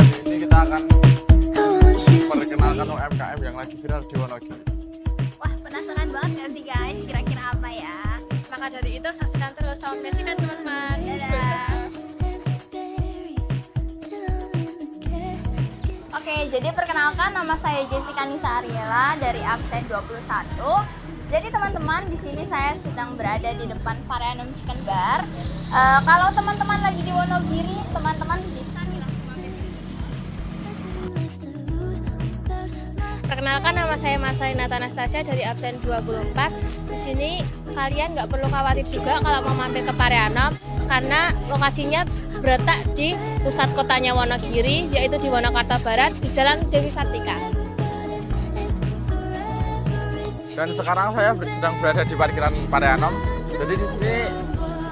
Kali ini kita akan perkenalkan UMKM yang lagi viral di Wonogiri. Wah, penasaran banget gak sih guys? Kira-kira apa ya? Maka dari itu saksikan terus sama Messi dan teman-teman. Dadah. Oke, jadi perkenalkan nama saya Jessica Nisa Ariela dari absen 21. Jadi teman-teman, di sini saya sedang berada di depan Pareanom Chicken Bar. Kalau teman-teman lagi di Wonogiri, teman-teman bisa nih langsung mampir. Perkenalkan nama saya Marcelina Anastasia dari absen 24. Di sini kalian nggak perlu khawatir juga kalau mau mampir ke Pareanom karena lokasinya berletak di pusat kotanya Wonogiri, yaitu di Wonokarta Barat di Jalan Dewi Sartika. Dan sekarang saya sedang berada di parkiran Pareanom. Jadi di sini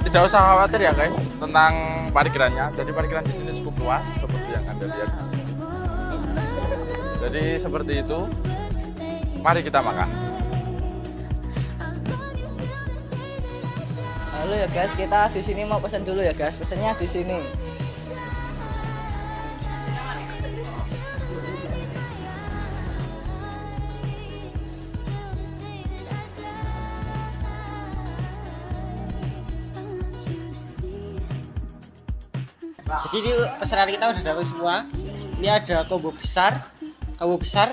tidak usah khawatir ya guys tentang parkirannya. Jadi parkiran di sini cukup luas seperti yang Anda lihat. Jadi seperti itu. Mari kita makan. Halo ya guys, kita di sini mau pesan dulu ya guys. Pesannya di sini. Jadi ini pesanan kita udah dapat semua. Ini ada combo besar,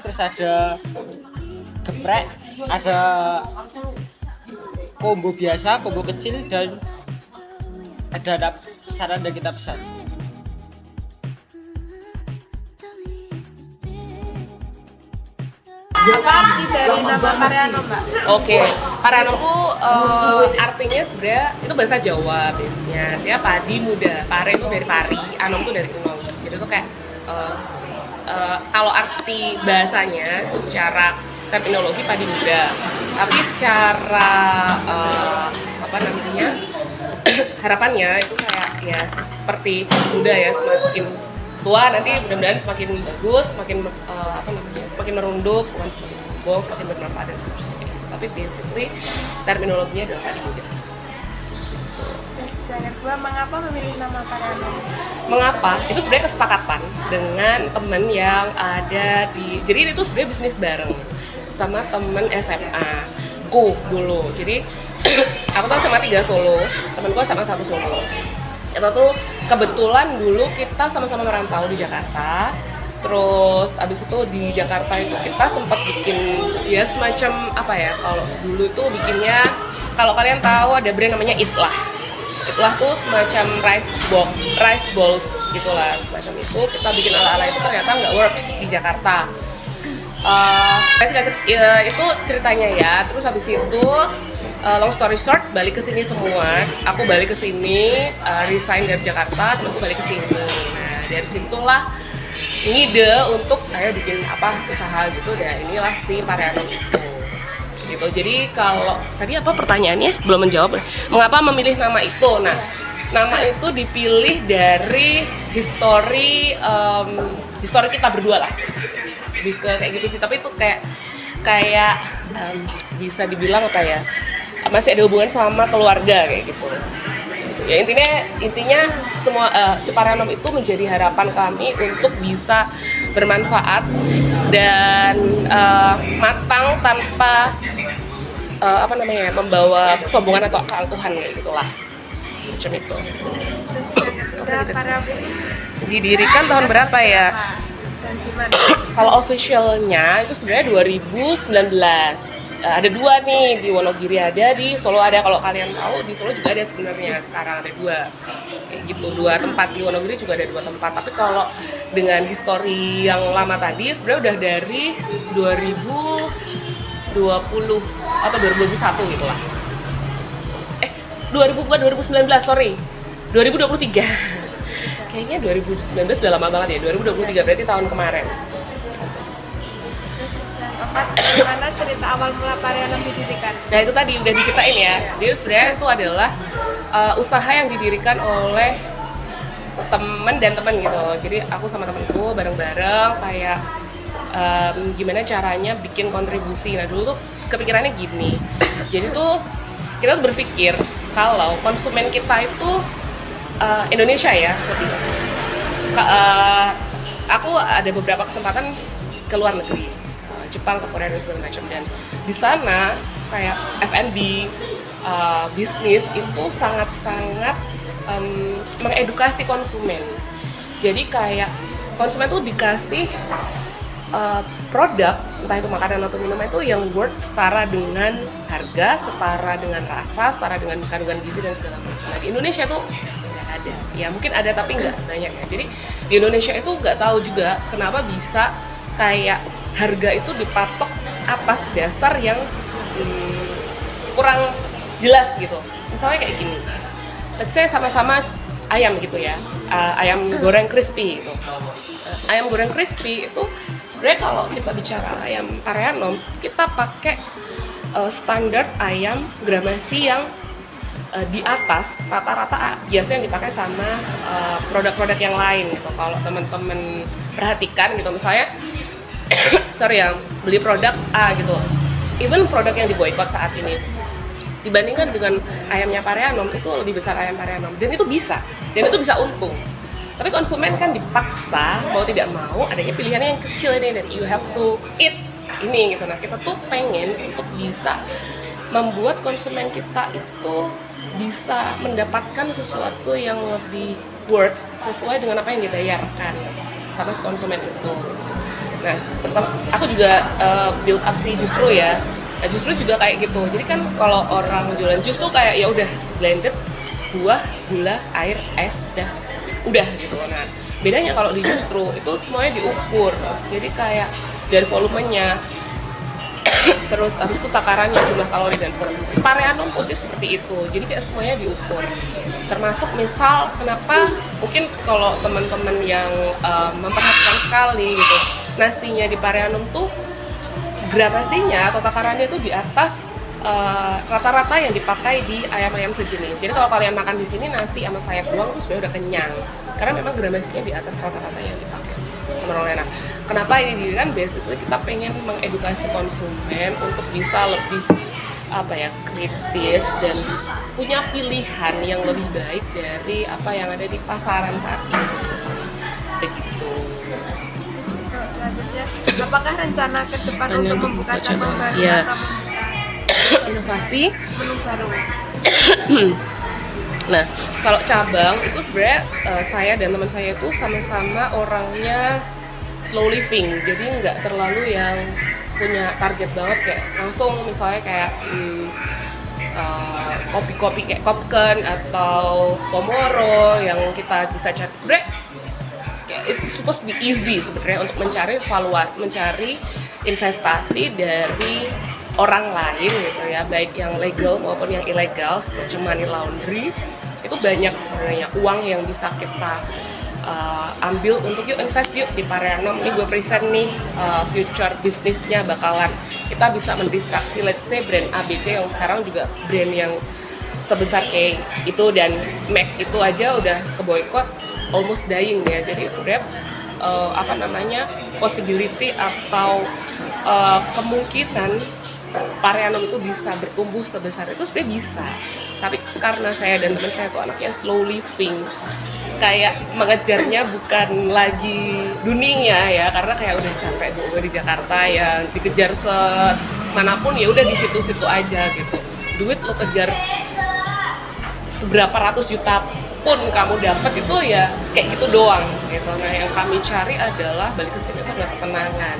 terus ada geprek, ada combo biasa, combo kecil, dan ada pesanan yang kita pesan. Apa arti dari nama Pareanom, Mbak? Oke, Pareanom tuh artinya sebenarnya itu bahasa Jawa biasanya. Dia padi muda. Pare itu dari pari, anom tuh dari enom. Jadi itu kayak kalau arti bahasanya itu secara terminologi padi muda. Tapi secara apa namanya harapannya itu kayak ya seperti muda ya, semakin tua nanti mudah-mudahan semakin bagus, semakin semakin merunduk, bukan semakin sombong, semakin bermanfaat dan seterusnya. Tapi basically terminologinya adalah padi muda. Dan yang kedua, mengapa memilih nama Pareanom? Mengapa? Itu sebenarnya kesepakatan dengan temen yang ada di. Jadi ini tuh sebenarnya bisnis bareng sama temen SMA ku dulu. Jadi aku tuh sama 3 Solo, temenku sama 1 Solo. Itu tuh kebetulan dulu kita sama-sama merantau di Jakarta. Terus abis itu di Jakarta itu kita sempat bikin ya semacam apa ya, kalau dulu tuh bikinnya, kalau kalian tahu ada brand namanya Itlah. Itlah tuh semacam rice balls gitulah, semacam itu. Kita bikin ala-ala itu ternyata nggak works di Jakarta. Itu ceritanya ya. Terus habis itu long story short, balik ke sini semua. Aku balik ke sini, resign dari Jakarta, temanku balik ke sini. Nah, dari situlah ngide untuk kayak bikin apa usaha gitu. Dan inilah si Pareanom itu. Gitu. Jadi kalau tadi apa pertanyaannya belum menjawab. Mengapa memilih nama itu? Nah, nama itu dipilih dari histori kita berdua lah. Lebih ke kayak gitu sih. Tapi itu kayak bisa dibilang apa ya? Masih ada hubungan sama keluarga kayak gitu. Ya intinya semua si Pareanom itu menjadi harapan kami untuk bisa bermanfaat dan matang tanpa membawa kesombongan atau keangkuhan kayak gitulah. Macam itu. Pareanom ini Didirikan tahun berapa ya? dan gimana? Kalau officialnya itu sebenarnya 2019. Ada 2 nih, di Wonogiri ada, di Solo ada. Kalau kalian tahu di Solo juga ada sebenarnya, sekarang ada 2 kayak gitu, 2 tempat. Di Wonogiri juga ada 2 tempat. Tapi kalau dengan histori yang lama tadi sebenarnya udah dari 2020 atau 2021 gitu lah. 2019, sorry, 2023. Kayaknya 2019 udah lama banget ya, 2023 berarti tahun kemarin. Gimana cerita awal mula Pareanom didirikan? Nah itu tadi udah diceritain ya. Jadi sebenarnya itu adalah usaha yang didirikan oleh temen dan temen gitu. Jadi aku sama temenku bareng-bareng kayak gimana caranya bikin kontribusi. Nah dulu tuh kepikirannya gini. Jadi tuh kita tuh berpikir kalau konsumen kita itu Indonesia ya, aku ada beberapa kesempatan ke luar negeri, Jepang, ke Korea dan segala macam, dan di sana kayak F&B, bisnis itu sangat-sangat mengedukasi konsumen. Jadi kayak konsumen tuh dikasih produk, entah itu makanan atau minuman itu yang worth setara dengan harga, setara dengan rasa, setara dengan kandungan gizi dan segala macam. Nah, di Indonesia tuh nggak ada, ya mungkin ada tapi nggak banyak ya. Jadi di Indonesia itu nggak tahu juga kenapa bisa kayak harga itu dipatok atas dasar yang kurang jelas gitu. Misalnya kayak gini, let's say sama-sama ayam gitu ya, ayam goreng crispy gitu. Ayam goreng crispy itu sebenarnya kalau kita bicara ayam Pareanom, kita pakai standar ayam gramasi yang di atas rata-rata biasanya yang dipakai sama produk-produk yang lain gitu. Kalau teman-teman perhatikan gitu, misalnya sorry ya, beli produk A gitu, even produk yang diboykot saat ini dibandingkan dengan ayamnya Pareanom itu lebih besar ayam Pareanom, dan itu bisa untung. Tapi konsumen kan dipaksa mau tidak mau adanya pilihannya yang kecil ini, dan you have to eat ini gitu. Nah, kita tuh pengen untuk bisa membuat konsumen kita itu bisa mendapatkan sesuatu yang lebih worth sesuai dengan apa yang dibayarkan sama si konsumen itu. Nah, terutama aku juga build up sih justru ya. Nah, justru juga kayak gitu. Jadi kan kalau orang jualan jus tuh kayak ya udah blended, buah, gula, air, es, udah gitu. Nah, bedanya kalau di justru itu semuanya diukur. Jadi kayak dari volumenya, terus habis itu takarannya, jumlah kalori dan segala macam. Pareanom putih seperti itu. Jadi kayak semuanya diukur. Termasuk misal kenapa mungkin kalau teman-teman yang memperhatikan sekali gitu, nasinya di Pareanom tuh gramasinya atau takarannya itu di atas rata-rata yang dipakai di ayam-ayam sejenis. Jadi kalau kalian makan di sini nasi sama sayap doang tuh sebenarnya udah kenyang, karena memang gramasinya di atas rata-rata yang dipakai sama orang enak. Kenapa ini dirikan? Basically kita pengen mengedukasi konsumen untuk bisa lebih kritis dan punya pilihan yang lebih baik dari apa yang ada di pasaran saat ini. Begitu. Selanjutnya, apakah rencana ke depan untuk membuka cabang baru ya. atau Inovasi menu baru? Nah, kalau cabang itu sebenarnya saya dan teman saya itu sama-sama orangnya slow living, jadi nggak terlalu yang punya target banget kayak langsung misalnya kayak kopi-kopi kayak Kopken atau Tomorrow yang kita bisa cari. Sebenarnya it's supposed to be easy sebenarnya untuk mencari investasi dari orang lain gitu ya, baik yang legal maupun yang ilegal seperti money laundry. Itu banyak sebenarnya uang yang bisa kita ambil untuk yuk invest yuk di Pareanom. Ini gue present nih future bisnisnya bakalan kita bisa mendistraksi let's say brand ABC yang sekarang juga brand yang sebesar kayak itu, dan McD itu aja udah keboikot, almost dying ya. Jadi sebenarnya possibility atau kemungkinan Pareanom itu bisa bertumbuh sebesar itu sebenarnya bisa. Tapi karena saya dan teman saya tuh anaknya slow living, kayak mengejarnya bukan lagi dunia ya, karena kayak udah capek gue di Jakarta ya, dikejar semanapun ya udah di situ-situ aja gitu. Duit lo kejar seberapa ratus juta pun kamu dapat itu ya kayak gitu doang gitu. Nah, yang kami cari adalah balik ke sini itu adalah ketenangan.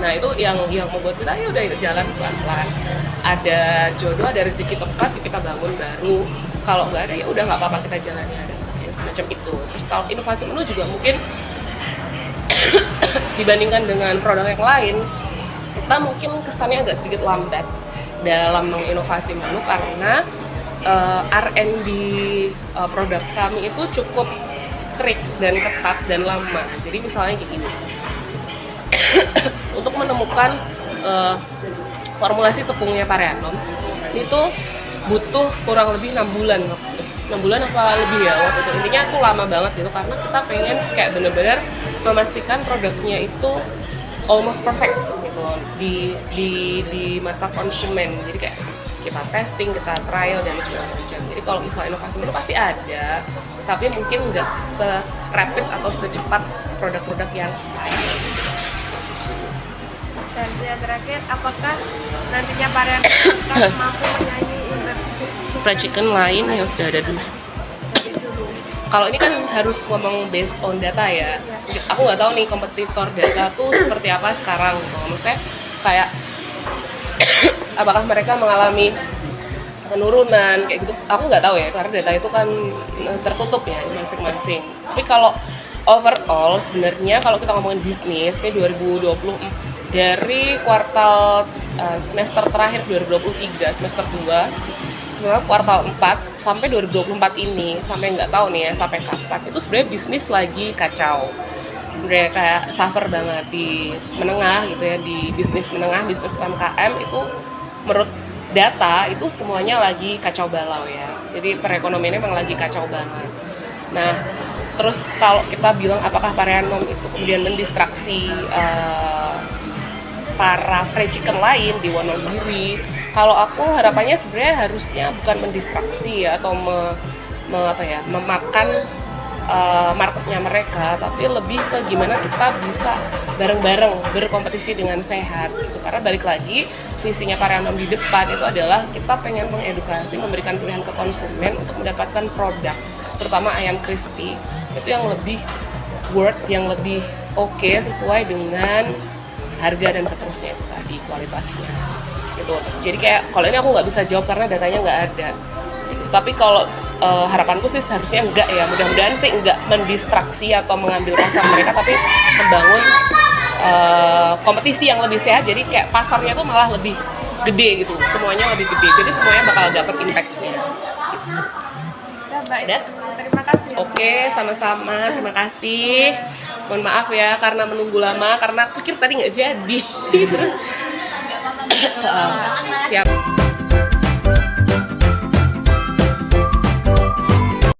Nah, itu yang membuat kita ya udah jalan pelan-pelan. Ada jodoh, ada rezeki tepat, yuk kita bangun baru. Kalau nggak ada ya udah nggak apa-apa, kita jalani ada semacam itu. Terus kalau inovasi menu juga mungkin dibandingkan dengan produk yang lain, kita mungkin kesannya agak sedikit lambat dalam menginovasi menu karena R&D produk kami itu cukup strict dan ketat dan lama. Jadi misalnya gini, untuk menemukan formulasi tepungnya Pareanom itu butuh kurang lebih 6 bulan waktu. 6 bulan apa lebih ya waktu itu. Intinya tuh lama banget gitu, karena kita pengen kayak bener-bener memastikan produknya itu almost perfect gitu di mata konsumen. Jadi kayak kita testing, kita trial dan segala macam. Jadi kalau misalnya inovasi baru pasti ada, tapi mungkin nggak se-rapid atau secepat produk-produk yang lain. Dan yang terakhir, apakah nantinya Parianom akan mampu menyanyi Fried chicken lain yang sudah ada dulu. Kalau ini kan harus ngomong based on data ya. Aku nggak tahu nih kompetitor data tuh seperti apa sekarang. Maksudnya kayak apakah mereka mengalami penurunan kayak gitu? Aku nggak tahu ya, karena data itu kan tertutup ya masing-masing. Tapi kalau overall sebenarnya kalau kita ngomongin bisnis ini 2020 dari kuartal semester terakhir 2023 semester 2 kuartal 4 sampai 2024 ini, sampai nggak tahu nih ya sampai kapan, itu sebenarnya bisnis lagi kacau, sebenarnya kayak suffer banget di menengah gitu ya, di bisnis menengah, bisnis UMKM itu menurut data itu semuanya lagi kacau balau ya, jadi perekonomiannya memang lagi kacau banget. Nah terus kalau kita bilang apakah Parianom itu kemudian mendistraksi para fried chicken lain di Wonogiri, kalau aku harapannya sebenarnya harusnya bukan mendistraksi ya, atau memakan marketnya mereka, tapi lebih ke gimana kita bisa bareng-bareng berkompetisi dengan sehat gitu. Karena balik lagi visinya Parianom di depan itu adalah kita pengen mengedukasi, memberikan pilihan ke konsumen untuk mendapatkan produk, terutama ayam crispy itu yang lebih worth, yang lebih oke, sesuai dengan harga dan seterusnya itu tadi, kualitasnya gitu. Jadi kayak kalau ini aku nggak bisa jawab karena datanya nggak ada gitu. Tapi kalau harapanku sih seharusnya enggak ya, mudah-mudahan sih enggak mendistraksi atau mengambil pasar mereka, tapi membangun kompetisi yang lebih sehat, jadi kayak pasarnya tuh malah lebih gede gitu, semuanya lebih gede, jadi semuanya bakal dapat impact-nya gitu. Ya, baik. Udah? Terima kasih. Oke, sama-sama, terima kasih. Mohon maaf ya karena menunggu lama, karena pikir tadi nggak jadi. Terus